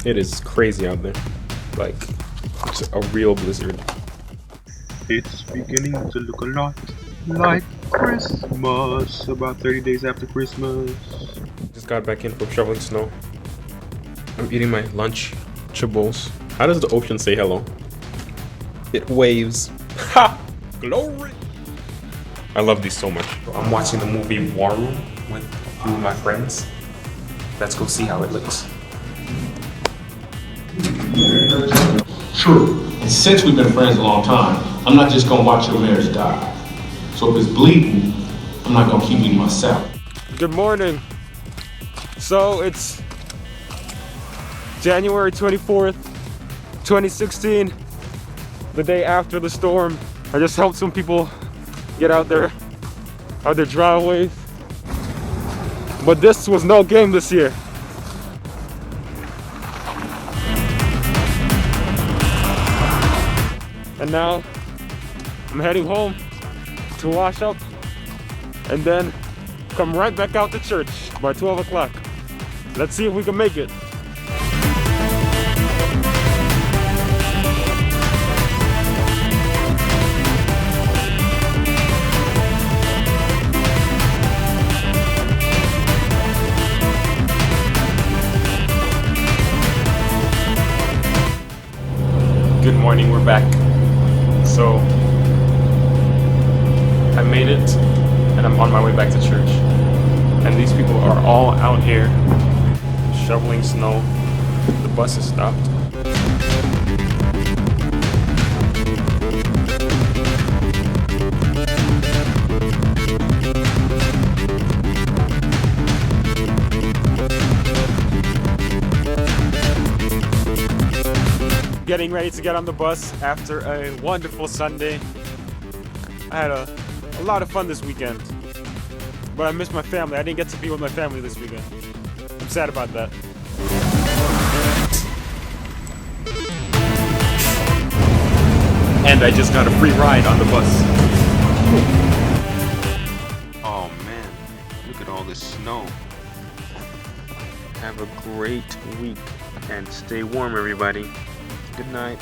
It is crazy out there. Like, it's a real blizzard. It's beginning to look a lot like Christmas. About 30 days after Christmas. Just got back in from shoveling snow. I'm eating my lunch, chibbles. How does the ocean say hello? It waves. Ha! Glory! I love these so much. I'm watching the movie War Room with a few of my friends. Let's go see how it looks. True. And since we've been friends a long time, I'm not just gonna watch your marriage die. So if it's bleeding, I'm not gonna keep eating myself. Good morning. So it's January 24th, 2016, the day after the storm. I just helped some people get out their driveways. But this was no game this year. And now I'm heading home to wash up and then come right back out to church by 12 o'clock. Let's see if we can make it. Good morning, we're back. So I made it and I'm on my way back to church. And these people are all out here shoveling snow. The bus is stopped. Getting ready to get on the bus after a wonderful Sunday. I had a lot of fun this weekend, but I missed my family. I didn't get to be with my family this weekend. I'm sad about that. And I just got a free ride on the bus. Oh man, look at all this snow. Have a great week and stay warm, everybody. Good night.